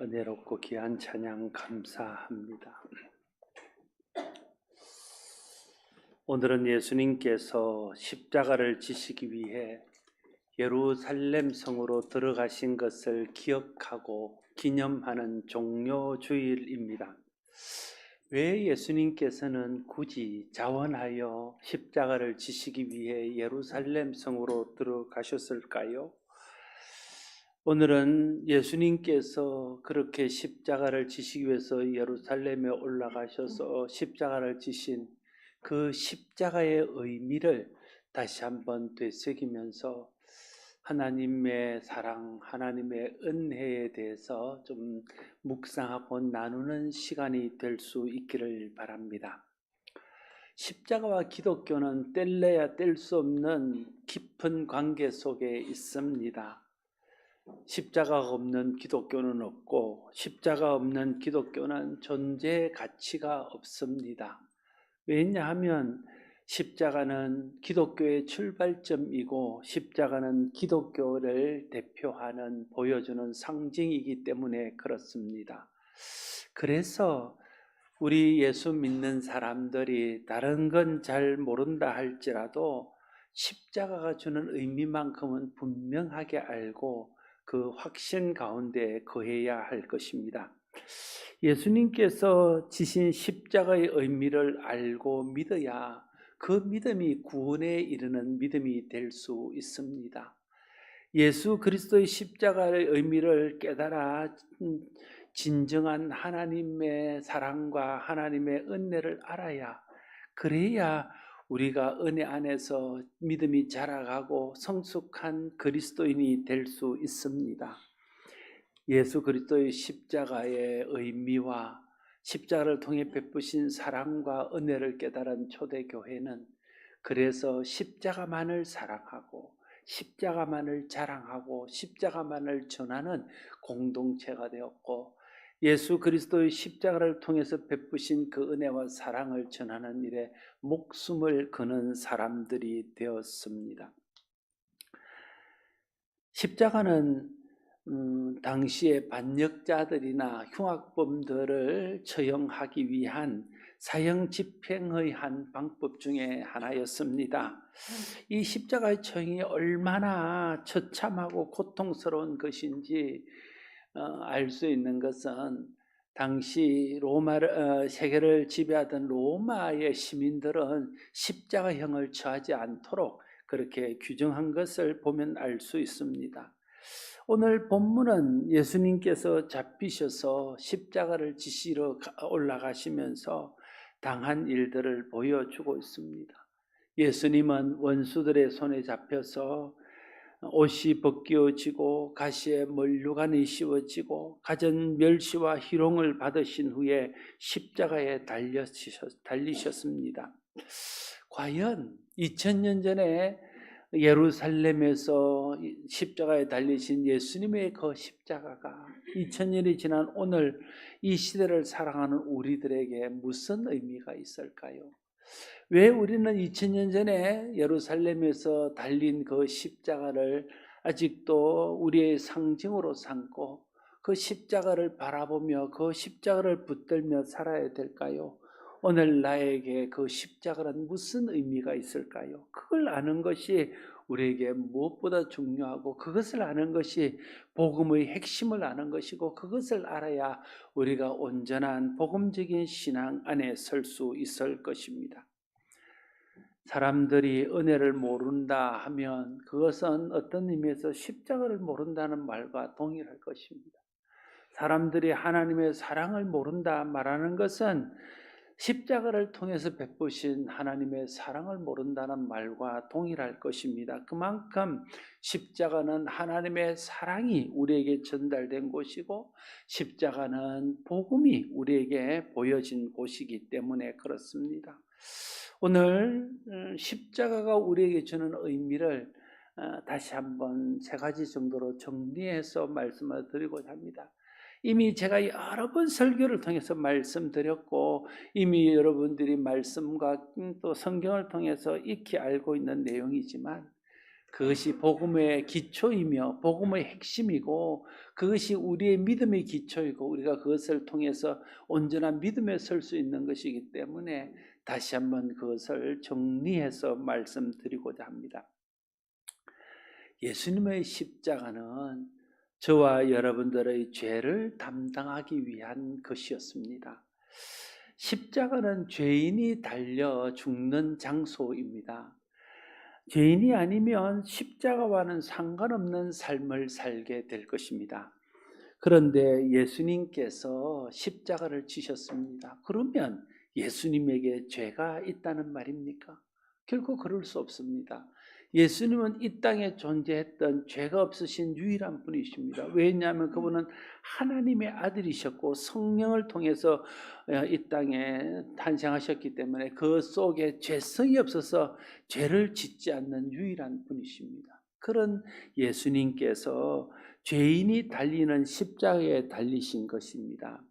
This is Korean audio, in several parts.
은혜롭고 귀한 찬양 감사합니다. 오늘은 예수님께서 십자가를 지시기 위해 예루살렘 성으로 들어가신 것을 기억하고 기념하는 종료주일입니다. 왜 예수님께서는 굳이 자원하여 십자가를 지시기 위해 예루살렘 성으로 들어가셨을까요? 오늘은 예수님께서 그렇게 십자가를 지시기 위해서 예루살렘에 올라가셔서 십자가를 지신 그 십자가의 의미를 다시 한번 되새기면서 하나님의 사랑, 하나님의 은혜에 대해서 좀 묵상하고 나누는 시간이 될 수 있기를 바랍니다. 십자가와 기독교는 뗄래야 뗄 수 없는 깊은 관계 속에 있습니다. 십자가가 없는 기독교는 없고 십자가 없는 기독교는 존재의 가치가 없습니다. 왜냐하면 십자가는 기독교의 출발점이고 십자가는 기독교를 대표하는 보여주는 상징이기 때문에 그렇습니다. 그래서 우리 예수 믿는 사람들이 다른 건 잘 모른다 할지라도 십자가가 주는 의미만큼은 분명하게 알고 그 확신 가운데 거해야 할 것입니다. 예수님께서 지신 십자가의 의미를 알고 믿어야 그 믿음이 구원에 이르는 믿음이 될 수 있습니다. 예수 그리스도의 십자가의 의미를 깨달아 진정한 하나님의 사랑과 하나님의 은혜를 알아야, 그래야 우리가 은혜 안에서 믿음이 자라가고 성숙한 그리스도인이 될 수 있습니다. 예수 그리스도의 십자가의 의미와 십자가를 통해 베푸신 사랑과 은혜를 깨달은 초대교회는 그래서 십자가만을 사랑하고 십자가만을 자랑하고 십자가만을 전하는 공동체가 되었고, 예수 그리스도의 십자가를 통해서 베푸신 그 은혜와 사랑을 전하는 일에 목숨을 거는 사람들이 되었습니다. 십자가는 당시의 반역자들이나 흉악범들을 처형하기 위한 사형 집행의 한 방법 중에 하나였습니다. 이 십자가의 처형이 얼마나 처참하고 고통스러운 것인지 알 수 있는 것은 당시 세계를 지배하던 로마의 시민들은 십자가형을 처하지 않도록 그렇게 규정한 것을 보면 알 수 있습니다. 오늘 본문은 예수님께서 잡히셔서 십자가를 지시러 올라가시면서 당한 일들을 보여주고 있습니다. 예수님은 원수들의 손에 잡혀서 옷이 벗겨지고 가시에 면류관이 씌워지고 갖은 멸시와 희롱을 받으신 후에 십자가에 달리셨습니다. 과연 2000년 전에 예루살렘에서 십자가에 달리신 예수님의 그 십자가가 2000년이 지난 오늘 이 시대를 살아가는 우리들에게 무슨 의미가 있을까요? 왜 우리는 2000년 전에 예루살렘에서 달린 그 십자가를 아직도 우리의 상징으로 삼고 그 십자가를 바라보며 그 십자가를 붙들며 살아야 될까요? 오늘 나에게 그 십자가는 무슨 의미가 있을까요? 그걸 아는 것이 우리에게 무엇보다 중요하고, 그것을 아는 것이 복음의 핵심을 아는 것이고, 그것을 알아야 우리가 온전한 복음적인 신앙 안에 설 수 있을 것입니다. 사람들이 은혜를 모른다 하면 그것은 어떤 의미에서 십자가를 모른다는 말과 동일할 것입니다. 사람들이 하나님의 사랑을 모른다 말하는 것은 십자가를 통해서 베푸신 하나님의 사랑을 모른다는 말과 동일할 것입니다. 그만큼 십자가는 하나님의 사랑이 우리에게 전달된 곳이고, 십자가는 복음이 우리에게 보여진 곳이기 때문에 그렇습니다. 오늘 십자가가 우리에게 주는 의미를 다시 한번 3가지 정도로 정리해서 말씀을 드리고자 합니다. 이미 제가 여러 번 설교를 통해서 말씀드렸고, 이미 여러분들이 말씀과 또 성경을 통해서 익히 알고 있는 내용이지만, 그것이 복음의 기초이며 복음의 핵심이고 그것이 우리의 믿음의 기초이고 우리가 그것을 통해서 온전한 믿음에 설 수 있는 것이기 때문에 다시 한번 그것을 정리해서 말씀드리고자 합니다. 예수님의 십자가는 저와 여러분들의 죄를 담당하기 위한 것이었습니다. 십자가는 죄인이 달려 죽는 장소입니다. 죄인이 아니면 십자가와는 상관없는 삶을 살게 될 것입니다. 그런데 예수님께서 십자가를 지셨습니다. 그러면 예수님에게 죄가 있다는 말입니까? 결코 그럴 수 없습니다. 예수님은 이 땅에 존재했던 죄가 없으신 유일한 분이십니다. 왜냐하면 그분은 하나님의 아들이셨고 성령을 통해서 이 땅에 탄생하셨기 때문에 그 속에 죄성이 없어서 죄를 짓지 않는 유일한 분이십니다. 그런 예수님께서 죄인이 달리는 십자가에 달리신 것입니다.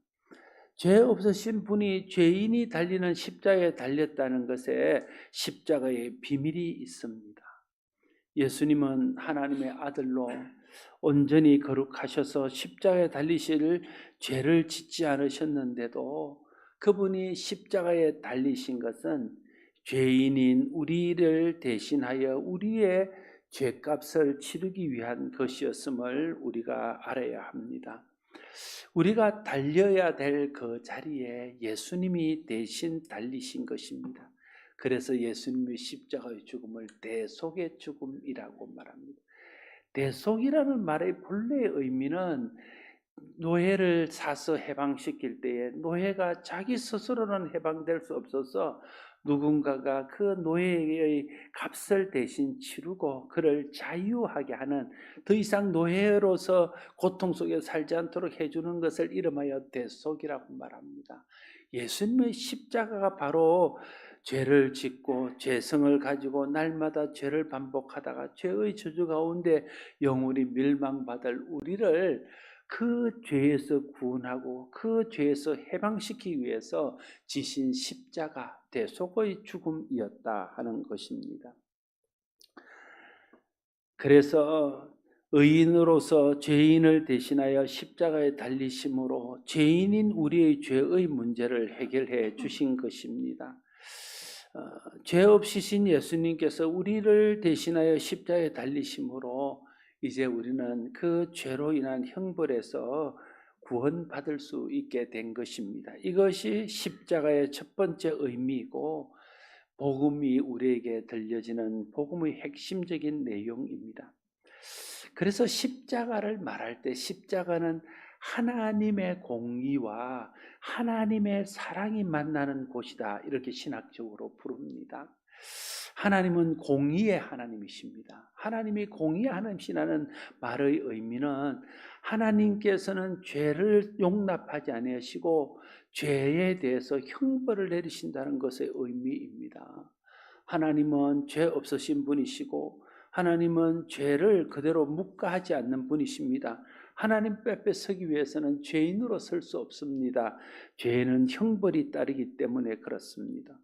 죄 없으신 분이 죄인이 달리는 십자가에 달렸다는 것에 십자가의 비밀이 있습니다. 예수님은 하나님의 아들로 온전히 거룩하셔서 십자가에 달리실 죄를 짓지 않으셨는데도 그분이 십자가에 달리신 것은 죄인인 우리를 대신하여 우리의 죄값을 치르기 위한 것이었음을 우리가 알아야 합니다. 우리가 달려야 될 그 자리에 예수님이 대신 달리신 것입니다. 그래서 예수님의 십자가의 죽음을 대속의 죽음이라고 말합니다. 대속이라는 말의 본래의 의미는 노예를 사서 해방시킬 때에 노예가 자기 스스로는 해방될 수 없어서 누군가가 그 노예의 값을 대신 치르고 그를 자유하게 하는, 더 이상 노예로서 고통 속에 살지 않도록 해주는 것을 이름하여 대속이라고 말합니다. 예수님의 십자가가 바로 죄를 짓고 죄성을 가지고 날마다 죄를 반복하다가 죄의 저주 가운데 영원히 멸망받을 우리를 그 죄에서 구원하고 그 죄에서 해방시키기 위해서 지신 십자가 대속의 죽음이었다 하는 것입니다. 그래서 의인으로서 죄인을 대신하여 십자가에 달리심으로 죄인인 우리의 죄의 문제를 해결해 주신 것입니다. 죄 없이신 예수님께서 우리를 대신하여 십자가에 달리심으로 이제 우리는 그 죄로 인한 형벌에서 구원받을 수 있게 된 것입니다. 이것이 십자가의 첫 번째 의미이고 복음이 우리에게 들려지는 복음의 핵심적인 내용입니다. 그래서 십자가를 말할 때 십자가는 하나님의 공의와 하나님의 사랑이 만나는 곳이다, 이렇게 신학적으로 부릅니다. 하나님은 공의의 하나님이십니다. 하나님이 공의의 하나님이시라는 말의 의미는 하나님께서는 죄를 용납하지 아니하시고 죄에 대해서 형벌을 내리신다는 것의 의미입니다. 하나님은 죄 없으신 분이시고 하나님은 죄를 그대로 묵과하지 않는 분이십니다. 하나님 뺏 서기 위해서는 죄인으로 설 수 없습니다. 죄는 형벌이 따르기 때문에 그렇습니다.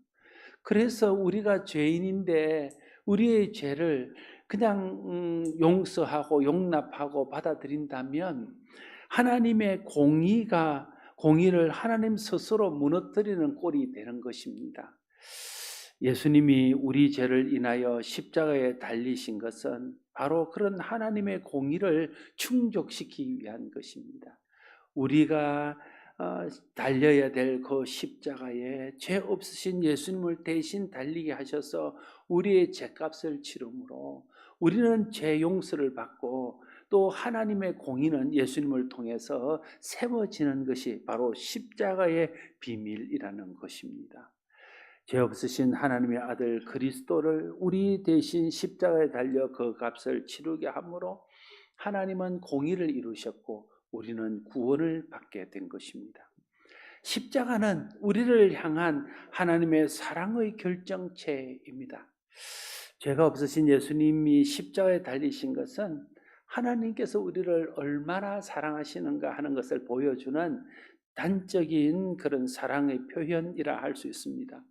그래서 우리가 죄인인데 우리의 죄를 그냥 용서하고 용납하고 받아들인다면 하나님의 공의를 하나님 스스로 무너뜨리는 꼴이 되는 것입니다. 예수님이 우리 죄를 인하여 십자가에 달리신 것은 바로 그런 하나님의 공의를 충족시키기 위한 것입니다. 우리가 달려야 될 그 십자가에 죄 없으신 예수님을 대신 달리게 하셔서 우리의 죄값을 치름으로 우리는 죄 용서를 받고 또 하나님의 공의는 예수님을 통해서 세워지는 것이 바로 십자가의 비밀이라는 것입니다. 죄 없으신 하나님의 아들 그리스도를 우리 대신 십자가에 달려 그 값을 치르게 함으로 하나님은 공의를 이루셨고 우리는 구원을 받게 된 것입니다. 십자가는 우리를 향한 하나님의 사랑의 결정체입니다. 죄가 없으신 예수님이 십자가에 달리신 것은 하나님께서 우리를 얼마나 사랑하시는가 하는 것을 보여주는 단적인 그런 사랑의 표현이라 할 수 있습니다.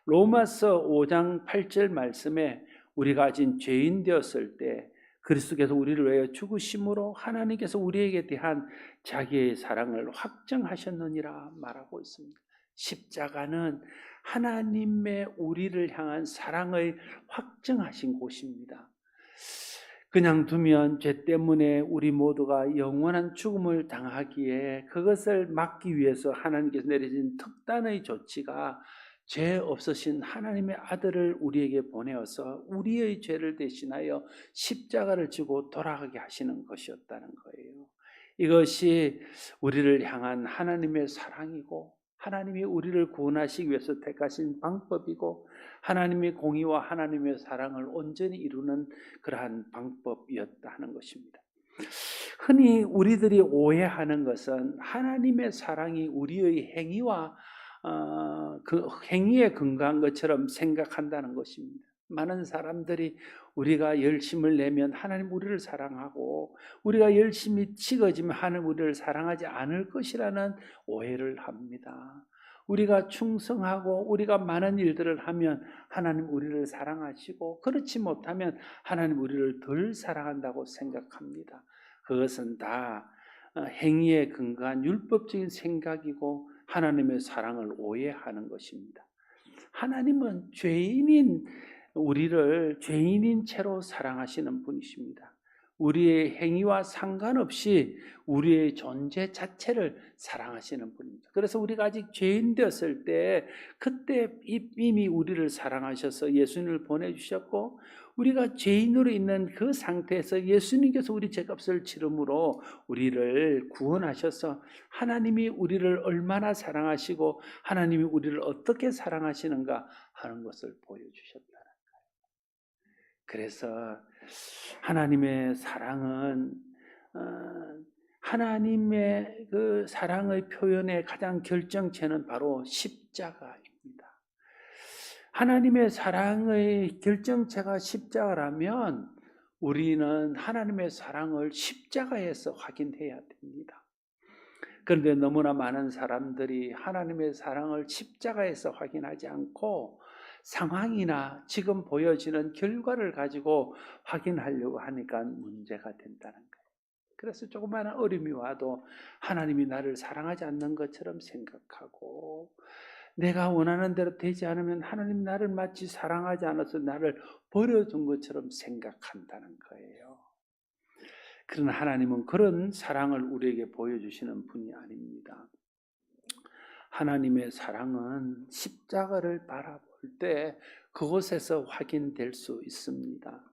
로마서 5장 8절 말씀에 우리가 아직 죄인 되었을 때 그리스도께서 우리를 위하여 죽으심으로 하나님께서 우리에게 대한 자기의 사랑을 확정하셨느니라 말하고 있습니다. 십자가는 하나님의 우리를 향한 사랑을 확정하신 곳입니다. 그냥 두면 죄 때문에 우리 모두가 영원한 죽음을 당하기에 그것을 막기 위해서 하나님께서 내리신 특단의 조치가 죄 없으신 하나님의 아들을 우리에게 보내어서 우리의 죄를 대신하여 십자가를 지고 돌아가게 하시는 것이었다는 거예요. 이것이 우리를 향한 하나님의 사랑이고 하나님이 우리를 구원하시기 위해서 택하신 방법이고 하나님의 공의와 하나님의 사랑을 온전히 이루는 그러한 방법이었다 하는 것입니다. 흔히 우리들이 오해하는 것은 하나님의 사랑이 우리의 행위와 그 행위에 근거한 것처럼 생각한다는 것입니다. 많은 사람들이 우리가 열심을 내면 하나님 우리를 사랑하고 우리가 열심히 치거지면 하나님 우리를 사랑하지 않을 것이라는 오해를 합니다. 우리가 충성하고 우리가 많은 일들을 하면 하나님 우리를 사랑하시고 그렇지 못하면 하나님 우리를 덜 사랑한다고 생각합니다. 그것은 다 행위에 근거한 율법적인 생각이고 하나님의 사랑을 오해하는 것입니다. 하나님은 죄인인 우리를 죄인인 채로 사랑하시는 분이십니다. 우리의 행위와 상관없이 우리의 존재 자체를 사랑하시는 분입니다. 그래서 우리가 아직 죄인 되었을 때 그때 이미 우리를 사랑하셔서 예수님을 보내주셨고 우리가 죄인으로 있는 그 상태에서 예수님께서 우리 죄값을 치름으로 우리를 구원하셔서 하나님이 우리를 얼마나 사랑하시고 하나님이 우리를 어떻게 사랑하시는가 하는 것을 보여주셨다는 거예요. 그래서 하나님의 사랑은 하나님의 그 사랑의 표현의 가장 결정체는 바로 십자가입니다. 하나님의 사랑의 결정체가 십자가라면 우리는 하나님의 사랑을 십자가에서 확인해야 됩니다. 그런데 너무나 많은 사람들이 하나님의 사랑을 십자가에서 확인하지 않고 상황이나 지금 보여지는 결과를 가지고 확인하려고 하니까 문제가 된다는 거예요. 그래서 조그마한 어려움이 와도 하나님이 나를 사랑하지 않는 것처럼 생각하고 내가 원하는 대로 되지 않으면 하나님 나를 마치 사랑하지 않아서 나를 버려둔 것처럼 생각한다는 거예요. 그러나 하나님은 그런 사랑을 우리에게 보여주시는 분이 아닙니다. 하나님의 사랑은 십자가를 바라볼 때 그곳에서 확인될 수 있습니다.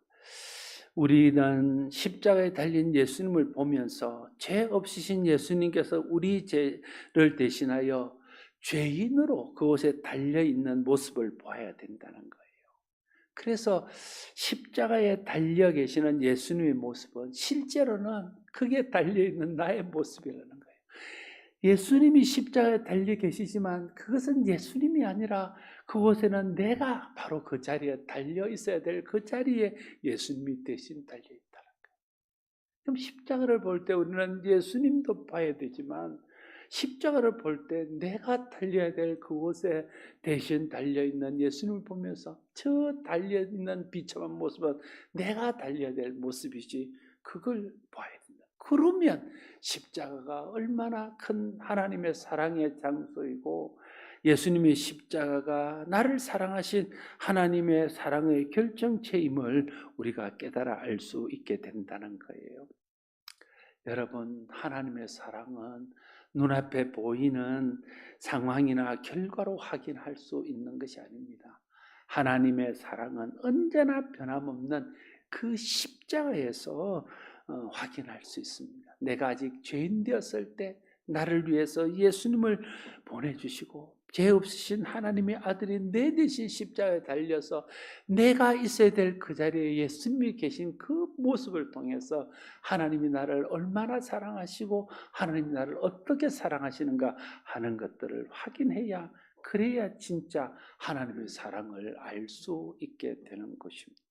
우리는 십자가에 달린 예수님을 보면서 죄 없으신 예수님께서 우리 죄를 대신하여 죄인으로 그곳에 달려있는 모습을 보아야 된다는 거예요. 그래서 십자가에 달려 계시는 예수님의 모습은 실제로는 그게 달려있는 나의 모습이라는 거예요. 예수님이 십자가에 달려 계시지만 그것은 예수님이 아니라 그곳에는 내가 바로 그 자리에 달려 있어야 될 그 자리에 예수님이 대신 달려 있다는 거예요. 그럼 십자가를 볼 때 우리는 예수님도 봐야 되지만 십자가를 볼 때 내가 달려야 될 그곳에 대신 달려있는 예수님을 보면서 저 달려있는 비참한 모습은 내가 달려야 될 모습이지 그걸 봐야 된다. 그러면 십자가가 얼마나 큰 하나님의 사랑의 장소이고 예수님의 십자가가 나를 사랑하신 하나님의 사랑의 결정체임을 우리가 깨달아 알 수 있게 된다는 거예요. 여러분, 하나님의 사랑은 눈앞에 보이는 상황이나 결과로 확인할 수 있는 것이 아닙니다. 하나님의 사랑은 언제나 변함없는 그 십자가에서 확인할 수 있습니다. 내가 아직 죄인 되었을 때 나를 위해서 예수님을 보내주시고 죄 없으신 하나님의 아들이 내 대신 십자가에 달려서 내가 있어야 될 그 자리에 예수님이 계신 그 모습을 통해서 하나님이 나를 얼마나 사랑하시고 하나님이 나를 어떻게 사랑하시는가 하는 것들을 확인해야 그래야 진짜 하나님의 사랑을 알 수 있게 되는 것입니다.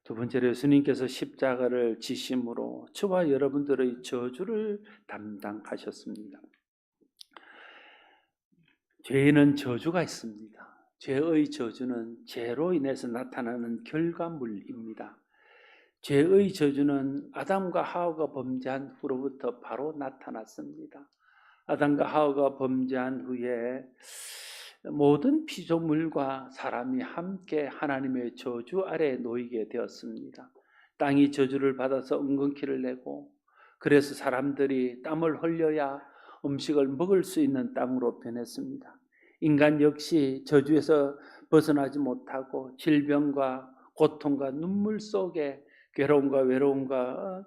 두 번째로 예수님께서 십자가를 지심으로 저와 여러분들의 저주를 담당하셨습니다. 죄에는 저주가 있습니다. 죄의 저주는 죄로 인해서 나타나는 결과물입니다. 죄의 저주는 아담과 하와가 범죄한 후로부터 바로 나타났습니다. 아담과 하와가 범죄한 후에 모든 피조물과 사람이 함께 하나님의 저주 아래에 놓이게 되었습니다. 땅이 저주를 받아서 엉겅퀴를 내고, 그래서 사람들이 땀을 흘려야 음식을 먹을 수 있는 땅으로 변했습니다. 인간 역시 저주에서 벗어나지 못하고 질병과 고통과 눈물 속에 괴로움과 외로움과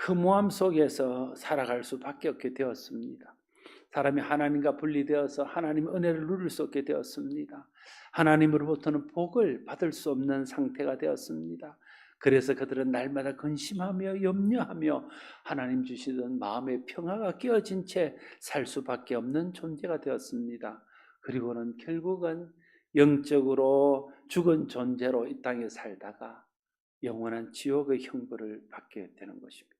허무함 속에서 살아갈 수밖에 없게 되었습니다. 사람이 하나님과 분리되어서 하나님의 은혜를 누릴 수 없게 되었습니다. 하나님으로부터는 복을 받을 수 없는 상태가 되었습니다. 그래서 그들은 날마다 근심하며 염려하며 하나님 주시던 마음의 평화가 깨어진 채 살 수밖에 없는 존재가 되었습니다. 그리고는 결국은 영적으로 죽은 존재로 이 땅에 살다가 영원한 지옥의 형벌을 받게 되는 것입니다.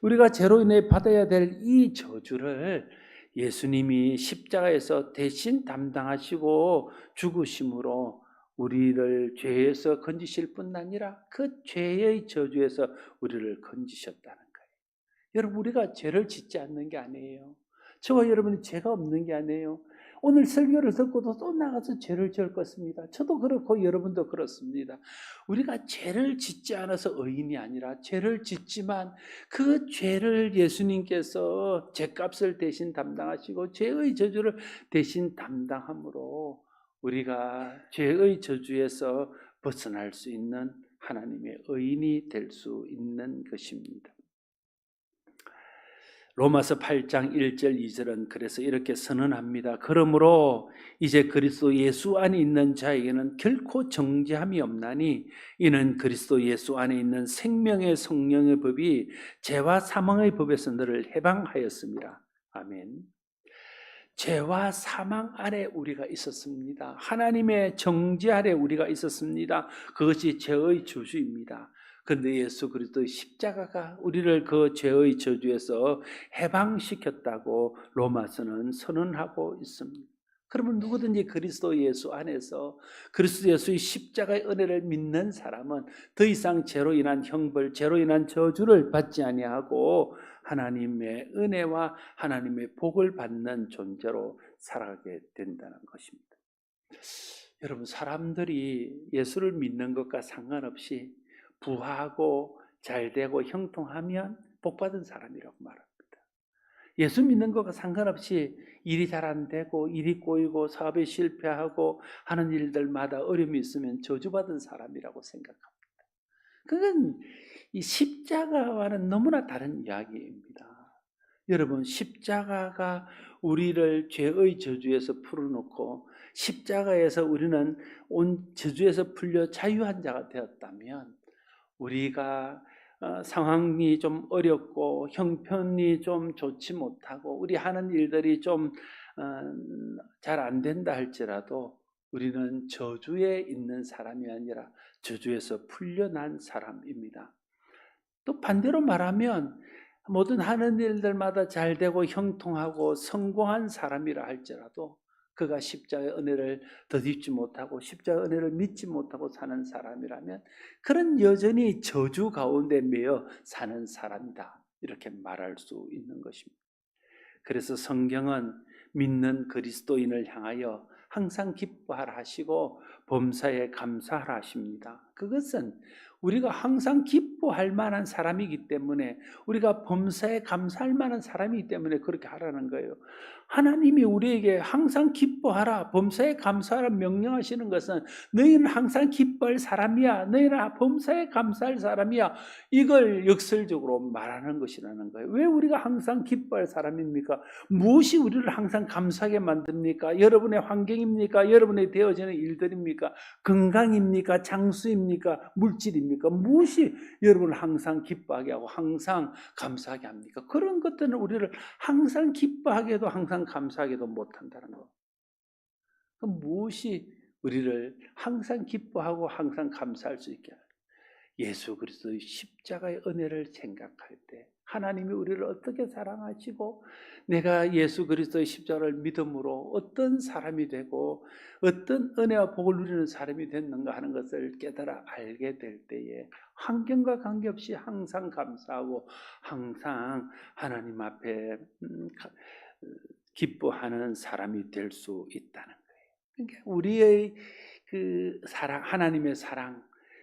우리가 죄로 인해 받아야 될 이 저주를 예수님이 십자가에서 대신 담당하시고 죽으심으로 우리를 죄에서 건지실 뿐 아니라 그 죄의 저주에서 우리를 건지셨다는 거예요. 여러분, 우리가 죄를 짓지 않는 게 아니에요. 저와 여러분이 죄가 없는 게 아니에요. 오늘 설교를 듣고도 또 나가서 죄를 지을 것입니다. 저도 그렇고 여러분도 그렇습니다. 우리가 죄를 짓지 않아서 의인이 아니라 죄를 짓지만 그 죄를 예수님께서 죄값을 대신 담당하시고 죄의 저주를 대신 담당함으로 우리가 죄의 저주에서 벗어날 수 있는 하나님의 의인이 될 수 있는 것입니다. 로마서 8장 1절 2절은 그래서 이렇게 선언합니다. 그러므로 이제 그리스도 예수 안에 있는 자에게는 결코 정죄함이 없나니 이는 그리스도 예수 안에 있는 생명의 성령의 법이 죄와 사망의 법에서 너를 해방하였습니다. 아멘. 죄와 사망 아래 우리가 있었습니다. 하나님의 정죄 아래 우리가 있었습니다. 그것이 죄의 저주입니다. 그런데 예수 그리스도의 십자가가 우리를 그 죄의 저주에서 해방시켰다고 로마서는 선언하고 있습니다. 그러면 누구든지 그리스도 예수 안에서 그리스도 예수의 십자가의 은혜를 믿는 사람은 더 이상 죄로 인한 형벌, 죄로 인한 저주를 받지 아니하고 하나님의 은혜와 하나님의 복을 받는 존재로 살아가게 된다는 것입니다. 여러분, 사람들이 예수를 믿는 것과 상관없이 부하고 잘되고 형통하면 복받은 사람이라고 말합니다. 예수 믿는 것과 상관없이 일이 잘 안 되고 일이 꼬이고 사업에 실패하고 하는 일들마다 어려움이 있으면 저주받은 사람이라고 생각합니다. 그건 이 십자가와는 너무나 다른 이야기입니다. 여러분, 십자가가 우리를 죄의 저주에서 풀어놓고 십자가에서 우리는 온 저주에서 풀려 자유한 자가 되었다면 우리가 상황이 좀 어렵고 형편이 좀 좋지 못하고 우리 하는 일들이 좀 잘 안 된다 할지라도 우리는 저주에 있는 사람이 아니라 저주에서 풀려난 사람입니다. 또 반대로 말하면 모든 하는 일들마다 잘 되고 형통하고 성공한 사람이라 할지라도 그가 십자가의 은혜를 덧입지 못하고 십자가의 은혜를 믿지 못하고 사는 사람이라면 그는 여전히 저주 가운데 매여 사는 사람이다, 이렇게 말할 수 있는 것입니다. 그래서 성경은 믿는 그리스도인을 향하여 항상 기뻐하라 하시고 범사에 감사하라 하십니다. 그것은 우리가 항상 기뻐할 만한 사람이기 때문에, 우리가 범사에 감사할 만한 사람이기 때문에 그렇게 하라는 거예요. 하나님이 우리에게 항상 기뻐하라, 범사에 감사하라 명령하시는 것은 너희는 항상 기뻐할 사람이야, 너희는 범사에 감사할 사람이야, 이걸 역설적으로 말하는 것이라는 거예요. 왜 우리가 항상 기뻐할 사람입니까? 무엇이 우리를 항상 감사하게 만듭니까? 여러분의 환경입니까? 여러분의 되어지는 일들입니까? 건강입니까? 장수입니까? 물질입니까? 무엇이 여러분을 항상 기뻐하게 하고 항상 감사하게 합니까? 그런 것들은 우리를 항상 기뻐하게도 항상 감사하게도 못한다는 거. 그럼 무엇이 우리를 항상 기뻐하고 항상 감사할 수 있게 할까요? 예수 그리스도의 십자가의 은혜를 생각할 때 하나님이 우리를 어떻게 사랑하시고 내가 예수 그리스도의 십자가를 믿음으로 어떤 사람이 되고 어떤 은혜와 복을 누리는 사람이 됐는가 하는 것을 깨달아 알게 될 때에 환경과 관계없이 항상 감사하고 항상 하나님 앞에 기뻐하는 사람이 될 수 있다는 거예요. 그러니까 우리의 그 사랑, 하나님의 사랑,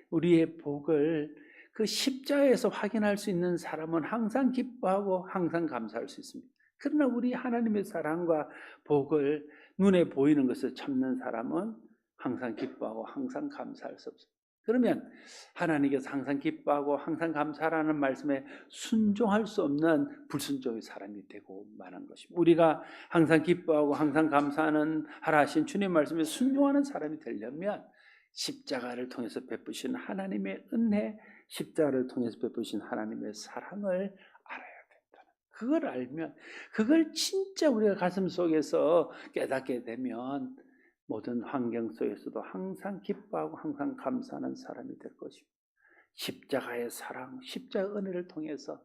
우리의 복을 그 십자가에서 확인할 수 있는 사람은 항상 기뻐하고 항상 감사할 수 있습니다. 그러나 우리 하나님의 사랑과 복을 눈에 보이는 것을 참는 사람은 항상 기뻐하고 항상 감사할 수 없습니다. 그러면 하나님께서 항상 기뻐하고 항상 감사하라는 말씀에 순종할 수 없는 불순종의 사람이 되고 마는 것입니다. 우리가 항상 기뻐하고 항상 감사하는 하라 하신 주님 말씀에 순종하는 사람이 되려면 십자가를 통해서 베푸신 하나님의 은혜, 십자가를 통해서 베푸신 하나님의 사랑을 알아야 된다는. 그걸 알면, 그걸 진짜 우리가 가슴 속에서 깨닫게 되면 모든 환경 속에서도 항상 기뻐하고 항상 감사하는 사람이 될 것입니다. 십자가의 사랑, 십자가의 은혜를 통해서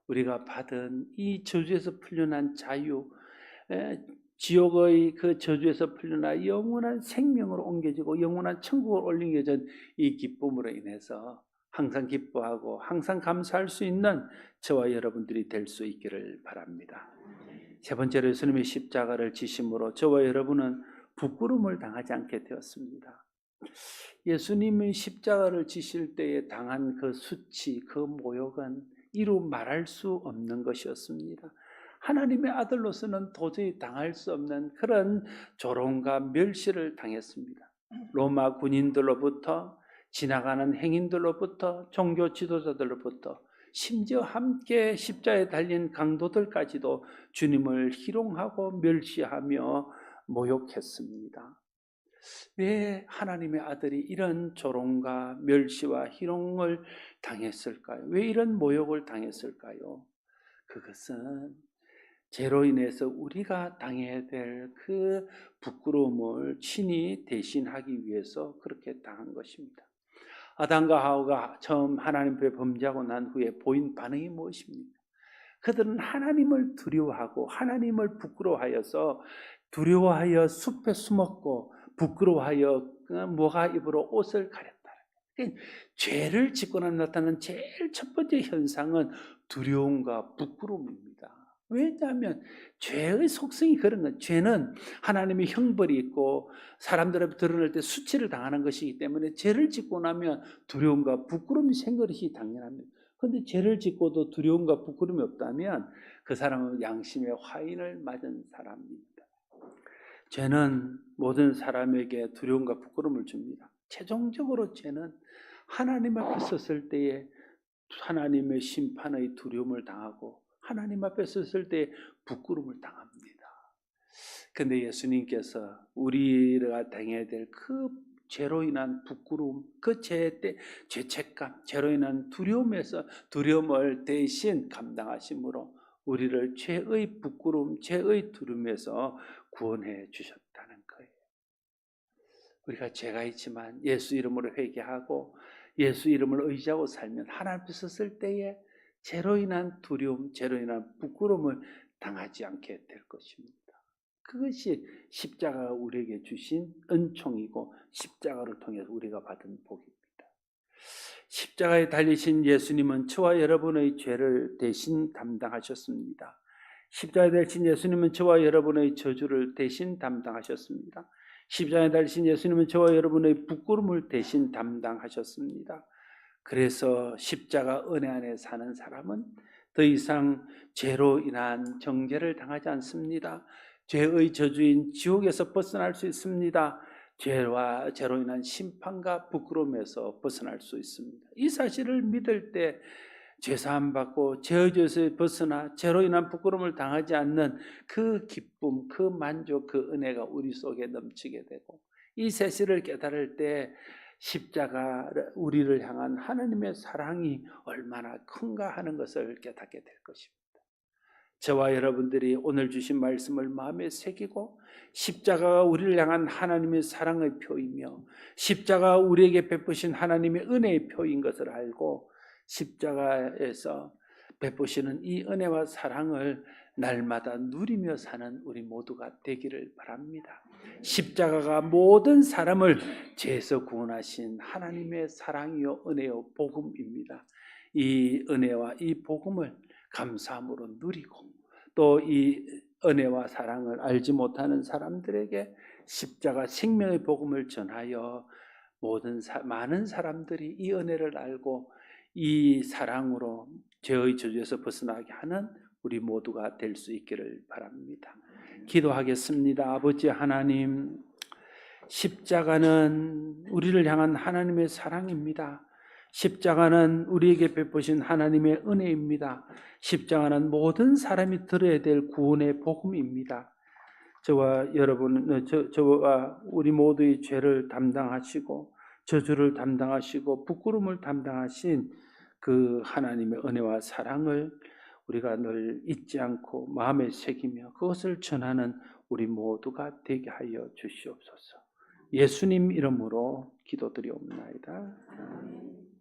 우리가 받은 이 저주에서 풀려난 자유, 지옥의 그 저주에서 풀려나 영원한 생명으로 옮겨지고 영원한 천국을 올리게 된 이 기쁨으로 인해서 항상 기뻐하고 항상 감사할 수 있는 저와 여러분들이 될 수 있기를 바랍니다. 세 번째로 예수님의 십자가를 지심으로 저와 여러분은 부끄러움을 당하지 않게 되었습니다. 예수님의 십자가를 지실 때에 당한 그 수치, 그 모욕은 이루 말할 수 없는 것이었습니다. 하나님의 아들로서는 도저히 당할 수 없는 그런 조롱과 멸시를 당했습니다. 로마 군인들로부터, 지나가는 행인들로부터, 종교 지도자들로부터, 심지어 함께 십자가에 달린 강도들까지도 주님을 희롱하고 멸시하며 모욕했습니다. 왜 하나님의 아들이 이런 조롱과 멸시와 희롱을 당했을까요? 왜 이런 모욕을 당했을까요? 그것은 죄로 인해서 우리가 당해야 될 그 부끄러움을 친히 대신하기 위해서 그렇게 당한 것입니다. 아담과 하와가 처음 하나님 앞에 범죄하고 난 후에 보인 반응이 무엇입니까? 그들은 하나님을 두려워하고 하나님을 부끄러워하여서 두려워하여 숲에 숨었고 부끄러워하여 모가 입으로 옷을 가렸다. 죄를 짓고 나타나는 제일 첫 번째 현상은 두려움과 부끄러움입니다. 왜냐하면 죄의 속성이 그런 거예요. 죄는 하나님의 형벌이 있고 사람들 앞에 드러날 때 수치를 당하는 것이기 때문에 죄를 짓고 나면 두려움과 부끄러움이 생기는 것이 당연합니다. 그런데 죄를 짓고도 두려움과 부끄러움이 없다면 그 사람은 양심의 화인을 맞은 사람입니다. 죄는 모든 사람에게 두려움과 부끄러움을 줍니다. 최종적으로 죄는 하나님 앞에 섰을 때에 하나님의 심판의 두려움을 당하고 하나님 앞에 섰을 때 부끄러움을 당합니다. 그런데 예수님께서 우리가 당해야 될 그 죄로 인한 부끄러움, 그 죄책감, 죄로 인한 두려움을 대신 감당하심으로 우리를 죄의 부끄러움, 죄의 두려움에서 구원해 주셨다는 거예요. 우리가 죄가 있지만 예수 이름으로 회개하고 예수 이름을 의지하고 살면 하나님 앞에 섰을 때에 죄로 인한 두려움, 죄로 인한 부끄러움을 당하지 않게 될 것입니다. 그것이 십자가가 우리에게 주신 은총이고 십자가를 통해서 우리가 받은 복입니다. 십자가에 달리신 예수님은 저와 여러분의 죄를 대신 담당하셨습니다. 십자가에 달리신 예수님은 저와 여러분의 저주를 대신 담당하셨습니다. 십자가에 달리신 예수님은 저와 여러분의 부끄러움을 대신 담당하셨습니다. 그래서 십자가 은혜 안에 사는 사람은 더 이상 죄로 인한 정죄를 당하지 않습니다. 죄의 저주인 지옥에서 벗어날 수 있습니다. 죄로 인한 심판과 부끄러움에서 벗어날 수 있습니다. 이 사실을 믿을 때 죄사함 받고 죄의 죄에서 벗어나 죄로 인한 부끄러움을 당하지 않는 그 기쁨, 그 만족, 그 은혜가 우리 속에 넘치게 되고 이 사실을 깨달을 때 십자가 우리를 향한 하나님의 사랑이 얼마나 큰가 하는 것을 깨닫게 될 것입니다. 저와 여러분들이 오늘 주신 말씀을 마음에 새기고 십자가가 우리를 향한 하나님의 사랑의 표이며 십자가가 우리에게 베푸신 하나님의 은혜의 표인 것을 알고 십자가에서 베푸시는 이 은혜와 사랑을 날마다 누리며 사는 우리 모두가 되기를 바랍니다. 십자가가 모든 사람을 죄에서 구원하신 하나님의 사랑이요 은혜요 복음입니다. 이 은혜와 이 복음을 감사함으로 누리고 또 이 은혜와 사랑을 알지 못하는 사람들에게 십자가 생명의 복음을 전하여 많은 사람들이 이 은혜를 알고 이 사랑으로 죄의 저주에서 벗어나게 하는 우리 모두가 될 수 있기를 바랍니다. 기도하겠습니다. 아버지 하나님, 십자가는 우리를 향한 하나님의 사랑입니다. 십자가는 우리에게 베푸신 하나님의 은혜입니다. 십자가는 모든 사람이 들어야 될 구원의 복음입니다. 저와 여러분, 저와 우리 모두의 죄를 담당하시고 저주를 담당하시고 부끄러움을 담당하신 그 하나님의 은혜와 사랑을 우리가 늘 잊지 않고 마음에 새기며 그것을 전하는 우리 모두가 되게 하여 주시옵소서. 예수님 이름으로 기도드리옵나이다. 아멘.